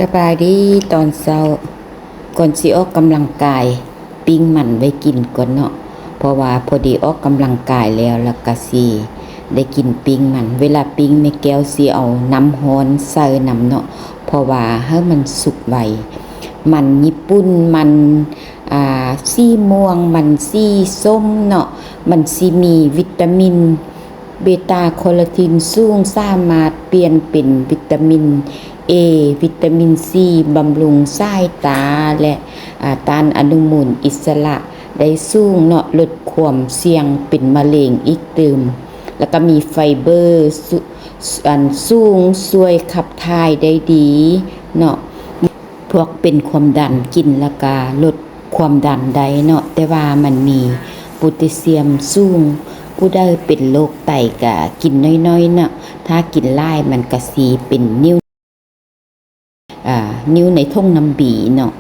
สบายดีตอนเช้าก่อนสิออกกำลังกายปิ้งมันไว้กินก่อนเนาะเพราะว่าพอดีออกกำลังกายแล้วก็สิได้กินปิ้งมันเวลาปิ้งแม่แก้วสิเอาน้ำร้อนใส่น้ำเนาะเพราะว่าให้มันสุกไวมันญี่ปุ่นมันสีม่วงมันสีส้มเนาะมันสิมีวิตามินเบต้าแคโรทีนสูงสามารถเปลี่ยนเป็นวิตามินเอวิตามินซีบำรุงสายตาและต้านอนุมูลอิสระได้สูงเนาะลดความเสี่ยงเป็นมะเร็งอีกตื่มแล้วก็มีไฟเบอร์สูงช่วยขับถ่ายได้ดีเนาะพวกเป็นความดันกินแล้วก็ลดความดันได้เนาะแต่ว่ามันมีโพแทสเซียมสูงผู้ใดเป็นโรคไตก็กินน้อยๆเนาะถ้ากินหลายมันก็สิเป็นนิ้วในท่งน้ำบีเนาะ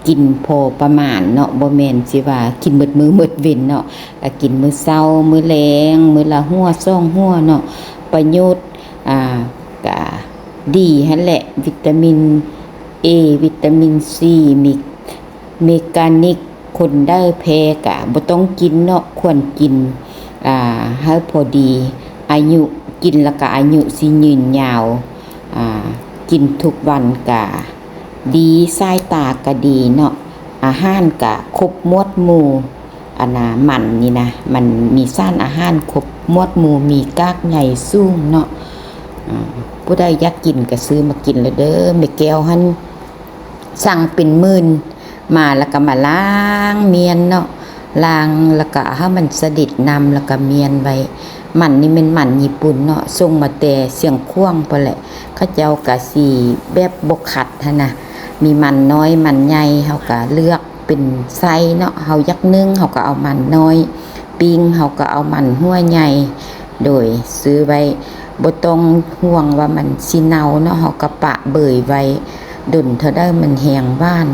กินพอประมาณเนาะบ่แม่นสิว่ากินหมดมื้อหมดเว้นเนาะก็กินมื้อเช้ามื้อแลงมื้อละหัว2หัวเนาะประโยชน์ก็ดีหั่นแหละวิตามิน A วิตามิน C มีเมกานิกคนได้แพ้ก็บ่ต้องกินเนาะควรกินให้พอดีอายุกินแล้วก็อายุสิยืนยาวกินทุกวันก็ดีสายตาก็ดีเนาะอาหารก็ครบหมวดหมู่มันนี่นะมันมีสารอาหารครบหมวดหมู่มีกากใหญ่สูงเนาะผู้ใดอยากกินก็ซื้อมากินแล้วเด้อแม่แก้วหั่นสั่งเป็นหมื่นมาแล้วก็มาล้างเมียนเนาะล้างแล้วก็ให้มันสดิดน้ำแล้วก็เมียนไว้มันนี่เป็นมันญี่ปุ่นเนาะส่งมาแต่เสียงควงพุ่นแหละเขาเจ้าก็สิแบบบ่ขัดหั่นน่ะมีมันน้อยมันใหญ่เฮาก็เลือกเป็นไซส์เนาะเฮายักนึ่งเฮาก็เอามันน้อยปิ้งเฮาก็เอามันหัวใหญ่โดยซื้อไว้บ่ต้องห่วงว่ามันสิเน่าเนาะเฮาก็ปะเบยไว้ดุนเท่าได้มันแห้งบ้าน